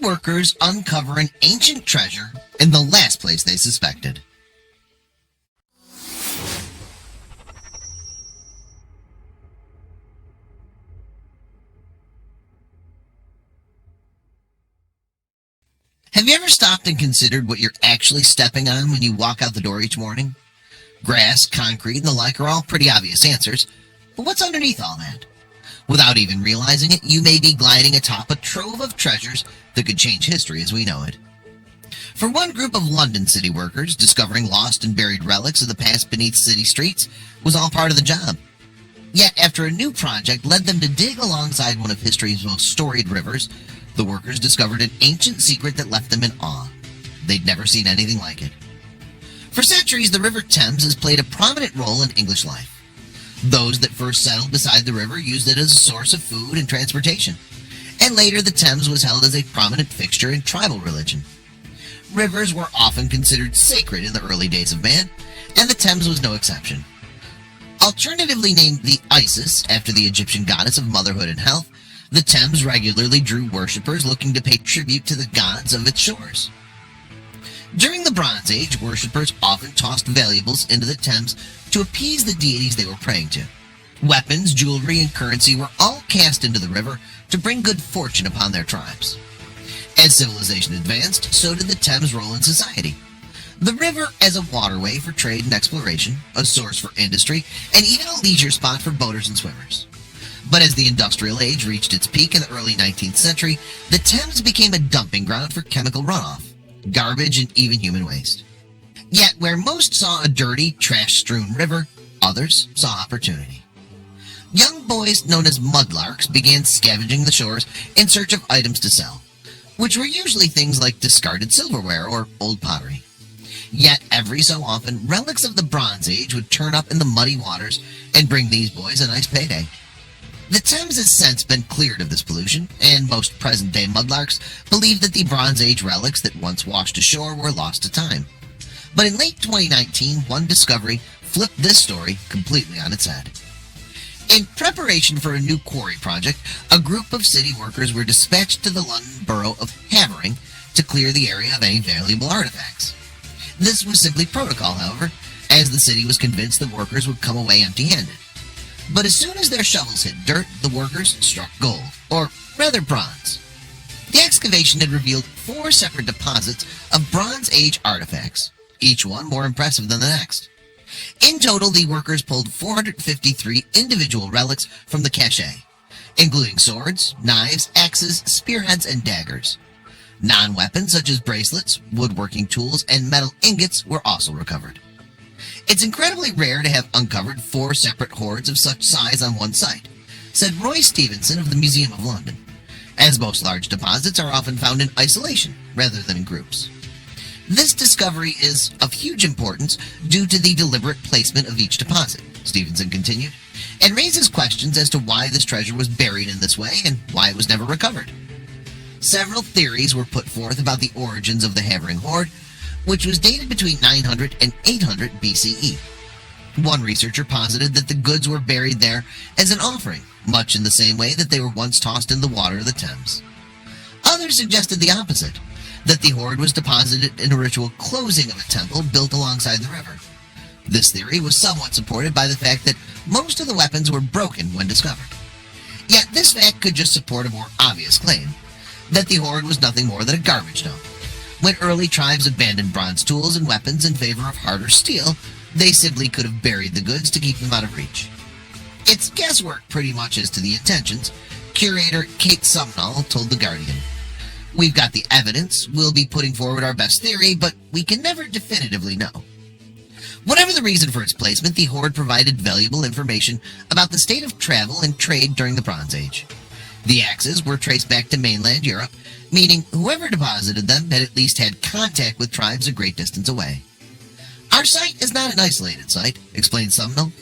workers uncover an ancient treasure in the last place they suspected. Have you ever stopped and considered what you're actually stepping on when you walk out the door each morning? Grass, concrete, and the like are all pretty obvious answers, but what's underneath all that? Without even realizing it, you may be gliding atop a trove of treasures that could change history as we know it. For one group of London city workers, discovering lost and buried relics of the past beneath city streets was all part of the job. Yet, after a new project led them to dig alongside one of history's most storied rivers, the workers discovered an ancient secret that left them in awe. They'd never seen anything like it. For centuries, the River Thames has played a prominent role in English life. Those that first settled beside the river used it as a source of food and transportation, and later the Thames was held as a prominent fixture in tribal religion. Rivers were often considered sacred in the early days of man, and the Thames was no exception. Alternatively named the Isis, after the Egyptian goddess of motherhood and health, the Thames regularly drew worshippers looking to pay tribute to the gods of its shores. During the Bronze Age, worshippers often tossed valuables into the Thames to appease the deities they were praying to. Weapons, jewelry, and currency were all cast into the river to bring good fortune upon their tribes. As civilization advanced, so did the Thames' role in society. The river as a waterway for trade and exploration, a source for industry, and even a leisure spot for boaters and swimmers. But as the industrial age reached its peak in the early 19th century, the Thames became a dumping ground for chemical runoff, garbage, and even human waste. Yet where most saw a dirty, trash-strewn river, others saw opportunity. Young boys known as mudlarks began scavenging the shores in search of items to sell, which were usually things like discarded silverware or old pottery. Yet every so often, relics of the Bronze Age would turn up in the muddy waters and bring these boys a nice payday. The Thames has since been cleared of this pollution, and most present-day mudlarks believe that the Bronze Age relics that once washed ashore were lost to time. But in late 2019, one discovery flipped this story completely on its head. In preparation for a new quarry project, a group of city workers were dispatched to the London borough of Havering to clear the area of any valuable artifacts. This was simply protocol, however, as the city was convinced the workers would come away empty-handed. But as soon as their shovels hit dirt, the workers struck gold, or rather bronze. The excavation had revealed 4 separate deposits of Bronze Age artifacts, each one more impressive than the next. In total, the workers pulled 453 individual relics from the cache, including swords, knives, axes, spearheads, and daggers. Non-weapons such as bracelets, woodworking tools, and metal ingots were also recovered. It's incredibly rare to have uncovered 4 separate hoards of such size on one site, said Roy Stevenson of the Museum of London, as most large deposits are often found in isolation rather than in groups. This discovery is of huge importance due to the deliberate placement of each deposit, Stevenson continued, and raises questions as to why this treasure was buried in this way and why it was never recovered. Several theories were put forth about the origins of the Havering hoard, which was dated between 900 and 800 BCE. One researcher posited that the goods were buried there as an offering, much in the same way that they were once tossed in the water of the Thames. Others suggested the opposite, that the hoard was deposited in a ritual closing of a temple built alongside the river. This theory was somewhat supported by the fact that most of the weapons were broken when discovered. Yet this fact could just support a more obvious claim, that the hoard was nothing more than a garbage dump. When early tribes abandoned bronze tools and weapons in favor of harder steel, they simply could have buried the goods to keep them out of reach. It's guesswork pretty much as to the intentions, curator Kate Sumnall told The Guardian. We've got the evidence, we'll be putting forward our best theory, but we can never definitively know. Whatever the reason for its placement, the hoard provided valuable information about the state of travel and trade during the Bronze Age. The axes were traced back to mainland Europe, meaning whoever deposited them had at least had contact with tribes a great distance away. Our site is not an isolated site, explained Sumnall.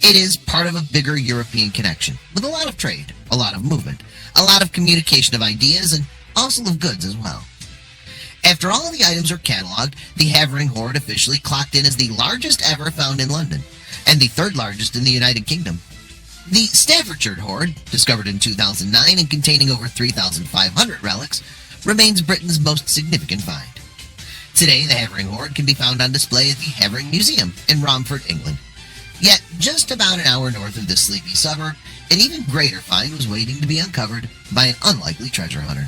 It is part of a bigger European connection, with a lot of trade, a lot of movement, a lot of communication of ideas, and also of goods as well. After all of the items were cataloged, the Havering hoard officially clocked in as the largest ever found in London, and the 3rd largest in the United Kingdom. The Staffordshire hoard, discovered in 2009 and containing over 3,500 relics, remains Britain's most significant find. Today, the Havering hoard can be found on display at the Havering Museum in Romford, England. Yet, just about an hour north of this sleepy suburb, an even greater find was waiting to be uncovered by an unlikely treasure hunter.